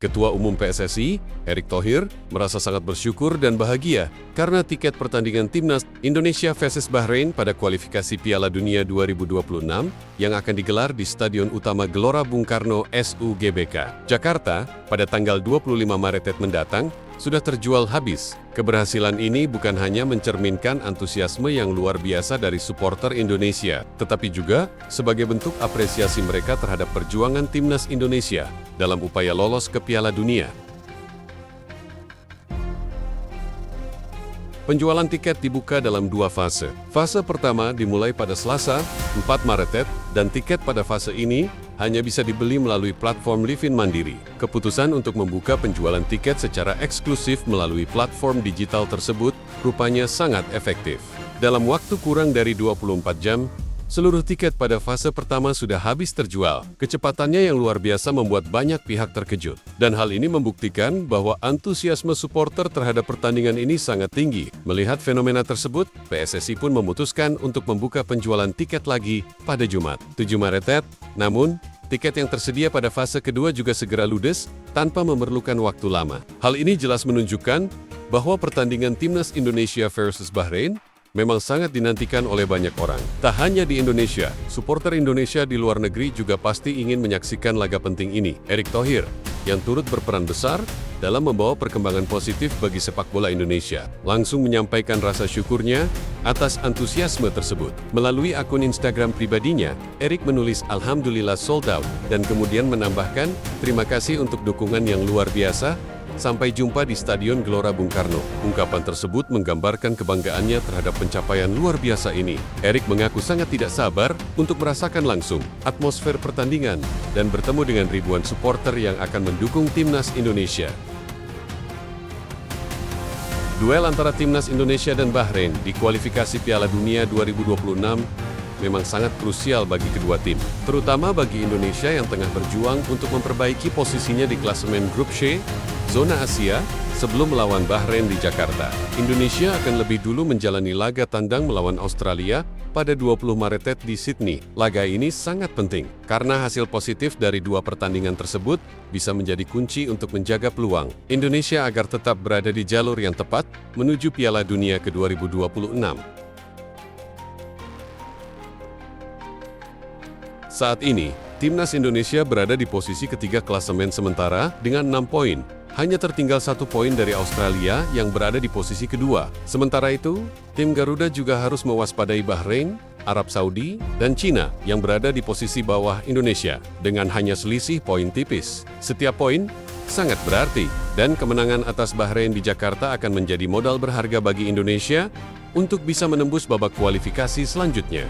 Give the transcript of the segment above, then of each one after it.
Ketua Umum PSSI, Erick Thohir, merasa sangat bersyukur dan bahagia karena tiket pertandingan Timnas Indonesia vs Bahrain pada kualifikasi Piala Dunia 2026 yang akan digelar di Stadion Utama Gelora Bung Karno SUGBK, Jakarta, pada tanggal 25 Maret mendatang, sudah terjual habis. Keberhasilan ini bukan hanya mencerminkan antusiasme yang luar biasa dari supporter Indonesia, tetapi juga sebagai bentuk apresiasi mereka terhadap perjuangan Timnas Indonesia dalam upaya lolos ke Piala Dunia. Penjualan tiket dibuka dalam dua fase. Fase pertama dimulai pada Selasa, 4 Maret, dan tiket pada fase ini hanya bisa dibeli melalui platform Livin Mandiri. Keputusan untuk membuka penjualan tiket secara eksklusif melalui platform digital tersebut rupanya sangat efektif. Dalam waktu kurang dari 24 jam, seluruh tiket pada fase pertama sudah habis terjual. Kecepatannya yang luar biasa membuat banyak pihak terkejut. Dan hal ini membuktikan bahwa antusiasme supporter terhadap pertandingan ini sangat tinggi. Melihat fenomena tersebut, PSSI pun memutuskan untuk membuka penjualan tiket lagi pada Jumat, 7 Maret. Namun, tiket yang tersedia pada fase kedua juga segera ludes tanpa memerlukan waktu lama. Hal ini jelas menunjukkan bahwa pertandingan Timnas Indonesia versus Bahrain memang sangat dinantikan oleh banyak orang. Tak hanya di Indonesia, supporter Indonesia di luar negeri juga pasti ingin menyaksikan laga penting ini. Erick Thohir, yang turut berperan besar dalam membawa perkembangan positif bagi sepak bola Indonesia, langsung menyampaikan rasa syukurnya atas antusiasme tersebut. Melalui akun Instagram pribadinya, Erick menulis "Alhamdulillah sold out" dan kemudian menambahkan, "Terima kasih untuk dukungan yang luar biasa. Sampai jumpa di Stadion Gelora Bung Karno." Ungkapan tersebut menggambarkan kebanggaannya terhadap pencapaian luar biasa ini. Erick mengaku sangat tidak sabar untuk merasakan langsung atmosfer pertandingan dan bertemu dengan ribuan supporter yang akan mendukung Timnas Indonesia. Duel antara Timnas Indonesia dan Bahrain di kualifikasi Piala Dunia 2026 memang sangat krusial bagi kedua tim, terutama bagi Indonesia yang tengah berjuang untuk memperbaiki posisinya di klasemen grup C, zona Asia, sebelum melawan Bahrain di Jakarta. Indonesia akan lebih dulu menjalani laga tandang melawan Australia pada 20 Maret di Sydney. Laga ini sangat penting, karena hasil positif dari dua pertandingan tersebut bisa menjadi kunci untuk menjaga peluang Indonesia agar tetap berada di jalur yang tepat menuju Piala Dunia ke 2026. Saat ini, Timnas Indonesia berada di posisi ketiga klasemen sementara dengan 6 poin. Hanya tertinggal 1 poin dari Australia yang berada di posisi kedua. Sementara itu, tim Garuda juga harus mewaspadai Bahrain, Arab Saudi, dan Cina yang berada di posisi bawah Indonesia dengan hanya selisih poin tipis. Setiap poin sangat berarti, dan kemenangan atas Bahrain di Jakarta akan menjadi modal berharga bagi Indonesia untuk bisa menembus babak kualifikasi selanjutnya.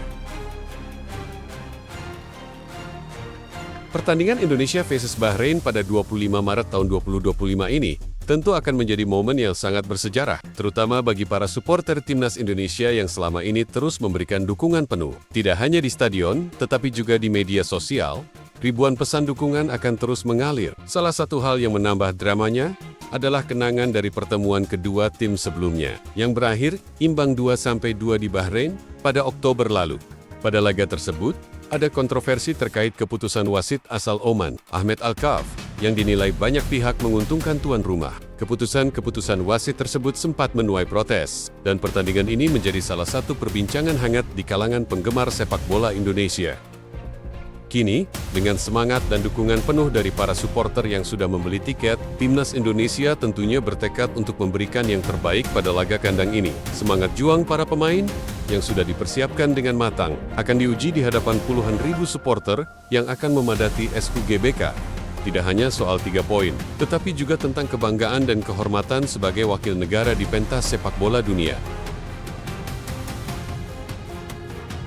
Pertandingan Indonesia vs Bahrain pada 25 Maret tahun 2025 ini tentu akan menjadi momen yang sangat bersejarah, terutama bagi para supporter Timnas Indonesia yang selama ini terus memberikan dukungan penuh. Tidak hanya di stadion, tetapi juga di media sosial, ribuan pesan dukungan akan terus mengalir. Salah satu hal yang menambah dramanya adalah kenangan dari pertemuan kedua tim sebelumnya, yang berakhir imbang 2-2 di Bahrain pada Oktober lalu. Pada laga tersebut, ada kontroversi terkait keputusan wasit asal Oman, Ahmed Al-Kaf, yang dinilai banyak pihak menguntungkan tuan rumah. Keputusan-keputusan wasit tersebut sempat menuai protes, dan pertandingan ini menjadi salah satu perbincangan hangat di kalangan penggemar sepak bola Indonesia. Kini, dengan semangat dan dukungan penuh dari para supporter yang sudah membeli tiket, Timnas Indonesia tentunya bertekad untuk memberikan yang terbaik pada laga kandang ini. Semangat juang para pemain yang sudah dipersiapkan dengan matang akan diuji di hadapan puluhan ribu supporter yang akan memadati SUGBK. Tidak hanya soal 3 poin, tetapi juga tentang kebanggaan dan kehormatan sebagai wakil negara di pentas sepak bola dunia.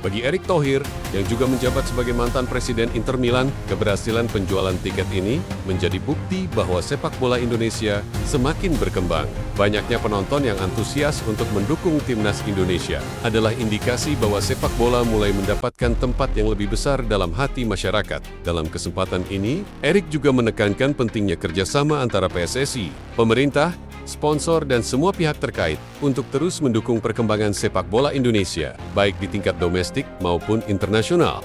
Bagi Erick Thohir, yang juga menjabat sebagai mantan presiden Inter Milan, keberhasilan penjualan tiket ini menjadi bukti bahwa sepak bola Indonesia semakin berkembang. Banyaknya penonton yang antusias untuk mendukung Timnas Indonesia adalah indikasi bahwa sepak bola mulai mendapatkan tempat yang lebih besar dalam hati masyarakat. Dalam kesempatan ini, Erick juga menekankan pentingnya kerjasama antara PSSI, pemerintah, sponsor, dan semua pihak terkait untuk terus mendukung perkembangan sepak bola Indonesia, baik di tingkat domestik maupun internasional.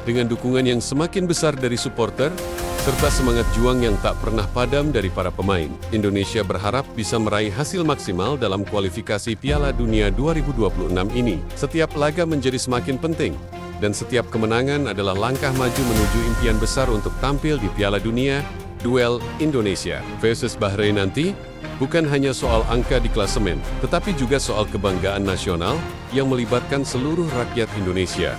Dengan dukungan yang semakin besar dari supporter, serta semangat juang yang tak pernah padam dari para pemain, Indonesia berharap bisa meraih hasil maksimal dalam kualifikasi Piala Dunia 2026 ini. Setiap laga menjadi semakin penting, dan setiap kemenangan adalah langkah maju menuju impian besar untuk tampil di Piala Dunia. Duel Indonesia versus Bahrain nanti bukan hanya soal angka di klasemen, tetapi juga soal kebanggaan nasional yang melibatkan seluruh rakyat Indonesia.